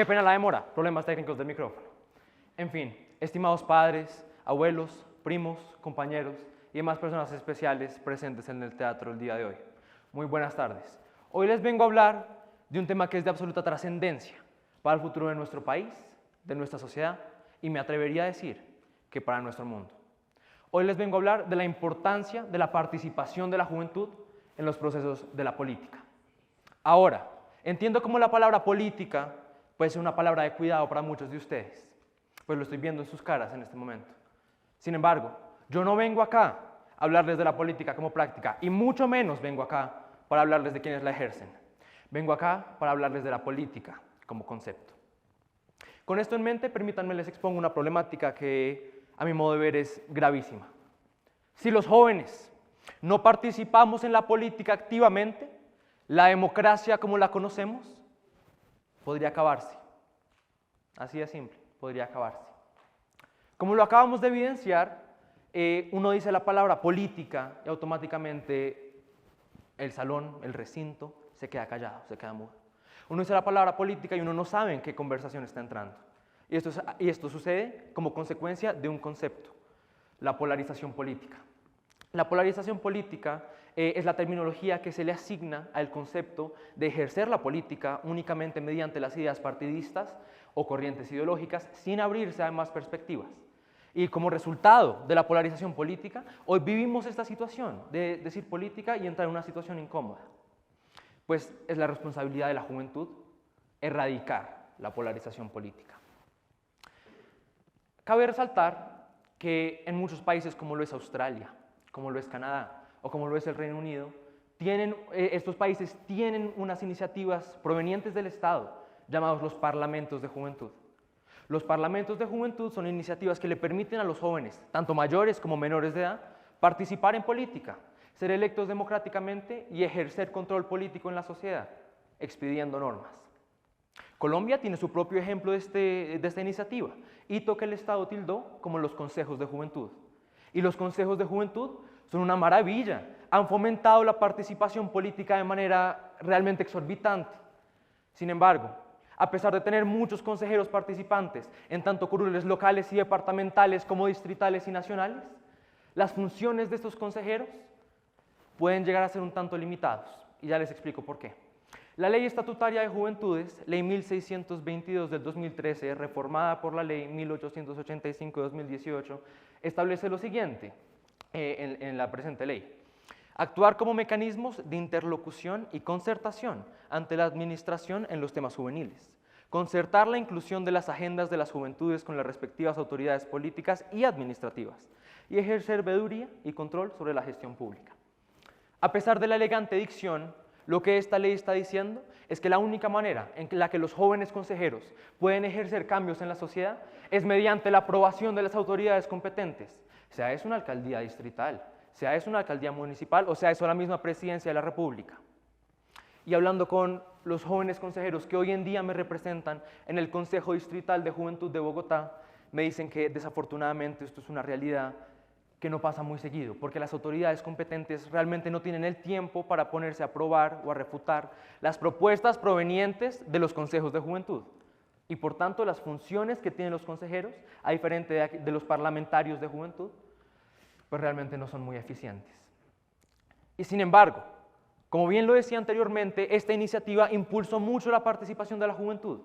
Qué pena la demora, problemas técnicos del micrófono. En fin, estimados padres, abuelos, primos, compañeros y demás personas especiales presentes en el teatro el día de hoy. Muy buenas tardes. Hoy les vengo a hablar de un tema que es de absoluta trascendencia para el futuro de nuestro país, de nuestra sociedad y me atrevería a decir que para nuestro mundo. Hoy les vengo a hablar de la importancia de la participación de la juventud en los procesos de la política. Ahora, entiendo cómo la palabra política puede ser una palabra de cuidado para muchos de ustedes, pues lo estoy viendo en sus caras en este momento. Sin embargo, yo no vengo acá a hablarles de la política como práctica y mucho menos vengo acá para hablarles de quienes la ejercen. Vengo acá para hablarles de la política como concepto. Con esto en mente, permítanme les expongo una problemática que a mi modo de ver es gravísima. Si los jóvenes no participamos en la política activamente, la democracia como la conocemos podría acabarse. Así de simple, podría acabarse. Como lo acabamos de evidenciar, uno dice la palabra política y automáticamente el salón, el recinto, se queda callado, se queda mudo. Uno dice la palabra política y uno no sabe en qué conversación está entrando. Y esto sucede como consecuencia de un concepto, la polarización política. La polarización política es la terminología que se le asigna al concepto de ejercer la política únicamente mediante las ideas partidistas o corrientes ideológicas sin abrirse a más perspectivas. Y como resultado de la polarización política, hoy vivimos esta situación de decir política y entrar en una situación incómoda. Pues es la responsabilidad de la juventud erradicar la polarización política. Cabe resaltar que en muchos países como lo es Australia, como lo es Canadá o como lo es el Reino Unido, estos países tienen unas iniciativas provenientes del Estado llamados los parlamentos de juventud. Los parlamentos de juventud son iniciativas que le permiten a los jóvenes, tanto mayores como menores de edad, participar en política, ser electos democráticamente y ejercer control político en la sociedad, expidiendo normas. Colombia tiene su propio ejemplo de esta iniciativa, hito que el Estado tildó como los consejos de juventud. Y los consejos de juventud son una maravilla, han fomentado la participación política de manera realmente exorbitante. Sin embargo, a pesar de tener muchos consejeros participantes en tanto curules locales y departamentales como distritales y nacionales, las funciones de estos consejeros pueden llegar a ser un tanto limitados, y ya les explico por qué. La Ley Estatutaria de Juventudes, Ley 1622 del 2013, reformada por la Ley 1885 de 2018, establece lo siguiente en la presente ley. Actuar como mecanismos de interlocución y concertación ante la administración en los temas juveniles. Concertar la inclusión de las agendas de las juventudes con las respectivas autoridades políticas y administrativas. Y ejercer veeduría y control sobre la gestión pública. A pesar de la elegante dicción, lo que esta ley está diciendo es que la única manera en la que los jóvenes consejeros pueden ejercer cambios en la sociedad es mediante la aprobación de las autoridades competentes, sea es una alcaldía distrital, sea es una alcaldía municipal o sea es la misma presidencia de la República. Y hablando con los jóvenes consejeros que hoy en día me representan en el Consejo Distrital de Juventud de Bogotá, me dicen que desafortunadamente esto es una realidad que no pasa muy seguido, porque las autoridades competentes realmente no tienen el tiempo para ponerse a aprobar o a refutar las propuestas provenientes de los consejos de juventud. Y por tanto, las funciones que tienen los consejeros, a diferencia de los parlamentarios de juventud, pues realmente no son muy eficientes. Y sin embargo, como bien lo decía anteriormente, esta iniciativa impulsó mucho la participación de la juventud,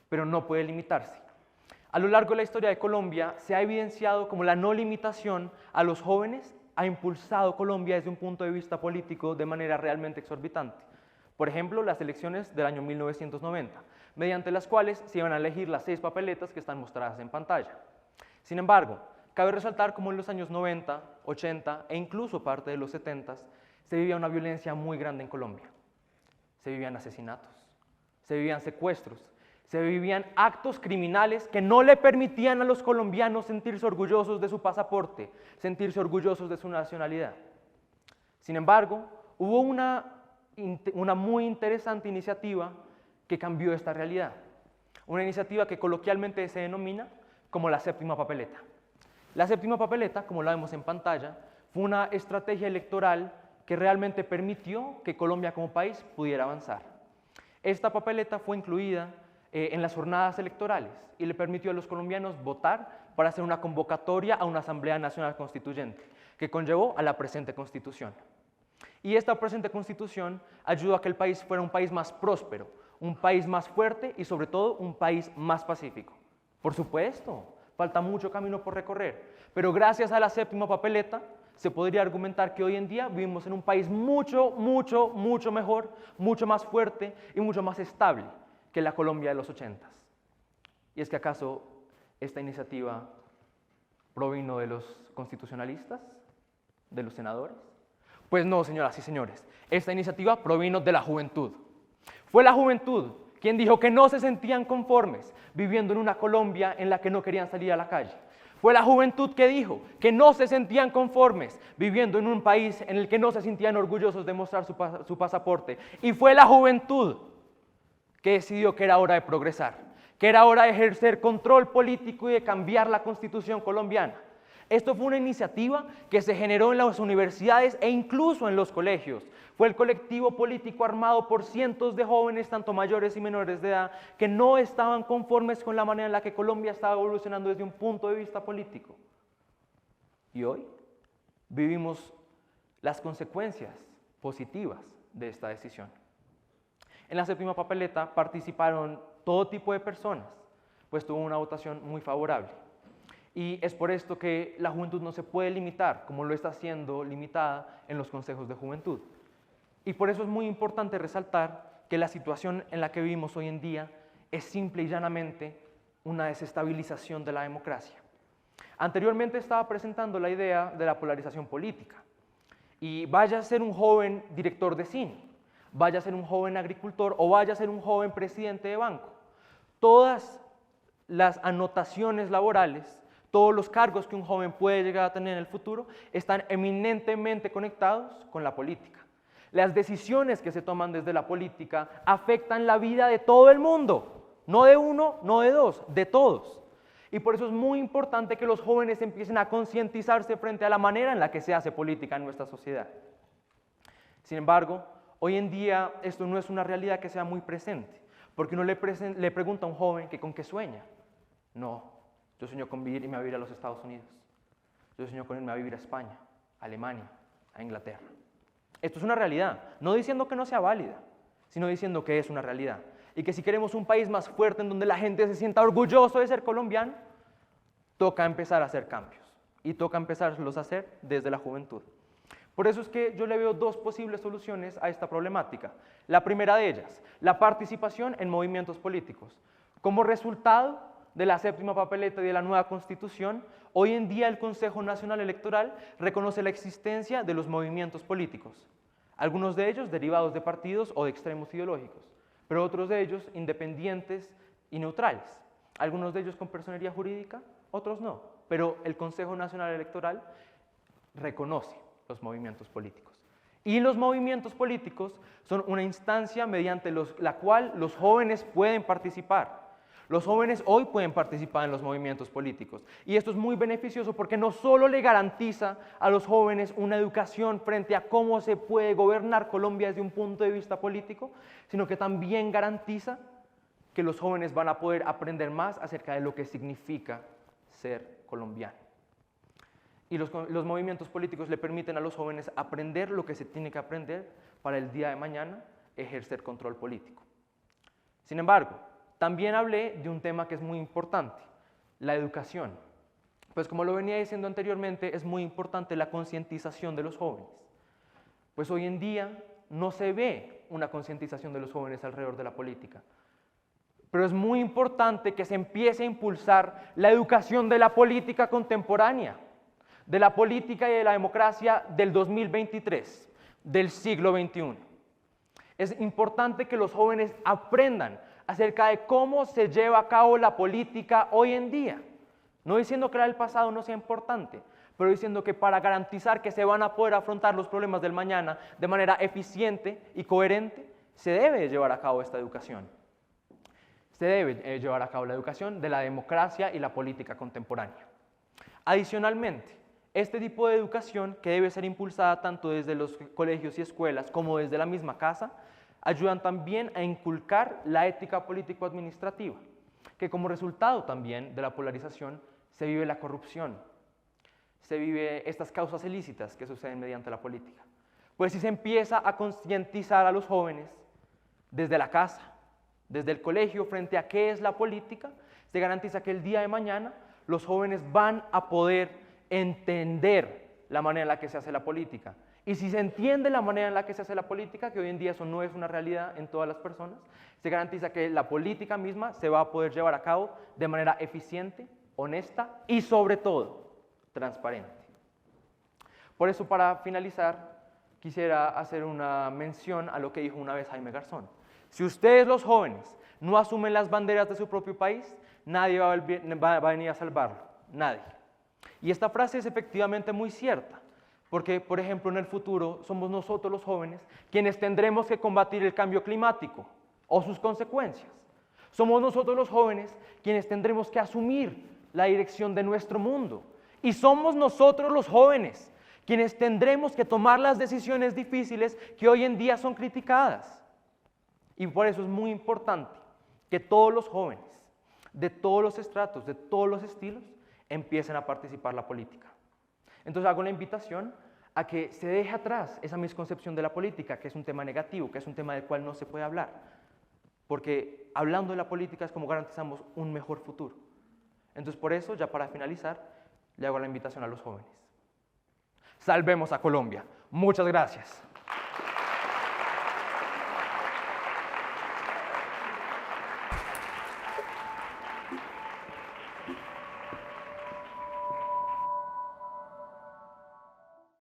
pero no puede limitarse. A lo largo de la historia de Colombia se ha evidenciado como la no limitación a los jóvenes ha impulsado Colombia desde un punto de vista político de manera realmente exorbitante. Por ejemplo, las elecciones del año 1990, mediante las cuales se iban a elegir las 6 papeletas que están mostradas en pantalla. Sin embargo, cabe resaltar cómo en los años 90, 80 e incluso parte de los 70 se vivía una violencia muy grande en Colombia. Se vivían asesinatos, se vivían secuestros, se vivían actos criminales que no le permitían a los colombianos sentirse orgullosos de su pasaporte, sentirse orgullosos de su nacionalidad. Sin embargo, hubo una muy interesante iniciativa que cambió esta realidad. Una iniciativa que coloquialmente se denomina como la séptima papeleta. La séptima papeleta, como la vemos en pantalla, fue una estrategia electoral que realmente permitió que Colombia como país pudiera avanzar. Esta papeleta fue incluida en las jornadas electorales y le permitió a los colombianos votar para hacer una convocatoria a una Asamblea Nacional Constituyente, que conllevó a la presente Constitución. Y esta presente Constitución ayudó a que el país fuera un país más próspero, un país más fuerte y sobre todo un país más pacífico. Por supuesto, falta mucho camino por recorrer, pero gracias a la séptima papeleta se podría argumentar que hoy en día vivimos en un país mucho mejor, mucho más fuerte y mucho más estable que la Colombia de los 80s. ¿Y es que acaso esta iniciativa provino de los constitucionalistas, de los senadores? Pues no, señoras y señores, esta iniciativa provino de la juventud. Fue la juventud quien dijo que no se sentían conformes viviendo en una Colombia en la que no querían salir a la calle. Fue la juventud que dijo que no se sentían conformes viviendo en un país en el que no se sentían orgullosos de mostrar su pasaporte. Y fue la juventud que decidió que era hora de progresar, que era hora de ejercer control político y de cambiar la Constitución colombiana. Esto fue una iniciativa que se generó en las universidades e incluso en los colegios. Fue el colectivo político armado por cientos de jóvenes, tanto mayores y menores de edad, que no estaban conformes con la manera en la que Colombia estaba evolucionando desde un punto de vista político. Y hoy vivimos las consecuencias positivas de esta decisión. En la séptima papeleta participaron todo tipo de personas, pues tuvo una votación muy favorable. Y es por esto que la juventud no se puede limitar, como lo está siendo limitada en los consejos de juventud. Y por eso es muy importante resaltar que la situación en la que vivimos hoy en día es simple y llanamente una desestabilización de la democracia. Anteriormente estaba presentando la idea de la polarización política. Y vaya a ser un joven director de cine, vaya a ser un joven agricultor o vaya a ser un joven presidente de banco. Todas las anotaciones laborales, todos los cargos que un joven puede llegar a tener en el futuro están eminentemente conectados con la política. Las decisiones que se toman desde la política afectan la vida de todo el mundo, no de uno, no de dos, de todos. Y por eso es muy importante que los jóvenes empiecen a concientizarse frente a la manera en la que se hace política en nuestra sociedad. Sin embargo, hoy en día esto no es una realidad que sea muy presente, porque uno le pregunta a un joven que con qué sueña. No, yo sueño con irme a vivir a los Estados Unidos. Yo sueño con irme a vivir a España, a Alemania, a Inglaterra. Esto es una realidad, no diciendo que no sea válida, sino diciendo que es una realidad. Y que si queremos un país más fuerte en donde la gente se sienta orgulloso de ser colombiano, toca empezar a hacer cambios. Y toca empezarlos a hacer desde la juventud. Por eso es que yo le veo dos posibles soluciones a esta problemática. La primera de ellas, la participación en movimientos políticos. Como resultado de la séptima papeleta y de la nueva Constitución, hoy en día el Consejo Nacional Electoral reconoce la existencia de los movimientos políticos, algunos de ellos derivados de partidos o de extremos ideológicos, pero otros de ellos independientes y neutrales, algunos de ellos con personería jurídica, otros no, pero el Consejo Nacional Electoral reconoce los movimientos políticos. Y los movimientos políticos son una instancia mediante la cual los jóvenes pueden participar. Los jóvenes hoy pueden participar en los movimientos políticos y esto es muy beneficioso porque no solo le garantiza a los jóvenes una educación frente a cómo se puede gobernar Colombia desde un punto de vista político, sino que también garantiza que los jóvenes van a poder aprender más acerca de lo que significa ser colombiano. Y los movimientos políticos le permiten a los jóvenes aprender lo que se tiene que aprender para el día de mañana ejercer control político. Sin embargo, también hablé de un tema que es muy importante, la educación. Pues como lo venía diciendo anteriormente, es muy importante la concientización de los jóvenes. Pues hoy en día no se ve una concientización de los jóvenes alrededor de la política. Pero es muy importante que se empiece a impulsar la educación de la política contemporánea, de la política y de la democracia del 2023, del siglo XXI. Es importante que los jóvenes aprendan acerca de cómo se lleva a cabo la política hoy en día. No diciendo que la del pasado no sea importante, pero diciendo que para garantizar que se van a poder afrontar los problemas del mañana de manera eficiente y coherente, se debe llevar a cabo esta educación. Se debe llevar a cabo la educación de la democracia y la política contemporánea. Adicionalmente, este tipo de educación, que debe ser impulsada tanto desde los colegios y escuelas como desde la misma casa, ayudan también a inculcar la ética político-administrativa, que como resultado también de la polarización se vive la corrupción, se vive estas causas ilícitas que suceden mediante la política. Pues si se empieza a concientizar a los jóvenes desde la casa, desde el colegio, frente a qué es la política, se garantiza que el día de mañana los jóvenes van a poder entender la manera en la que se hace la política. Y si se entiende la manera en la que se hace la política, que hoy en día eso no es una realidad en todas las personas, se garantiza que la política misma se va a poder llevar a cabo de manera eficiente, honesta y sobre todo transparente. Por eso, para finalizar, quisiera hacer una mención a lo que dijo una vez Jaime Garzón. Si ustedes los jóvenes no asumen las banderas de su propio país, nadie va a venir a salvarlo, nadie. Y esta frase es efectivamente muy cierta, porque, por ejemplo, en el futuro somos nosotros los jóvenes quienes tendremos que combatir el cambio climático o sus consecuencias. Somos nosotros los jóvenes quienes tendremos que asumir la dirección de nuestro mundo. Y somos nosotros los jóvenes quienes tendremos que tomar las decisiones difíciles que hoy en día son criticadas. Y por eso es muy importante que todos los jóvenes, de todos los estratos, de todos los estilos, empiecen a participar en la política. Entonces hago la invitación a que se deje atrás esa misconcepción de la política, que es un tema negativo, que es un tema del cual no se puede hablar. Porque hablando de la política es como garantizamos un mejor futuro. Entonces por eso, ya para finalizar, le hago la invitación a los jóvenes. Salvemos a Colombia. Muchas gracias.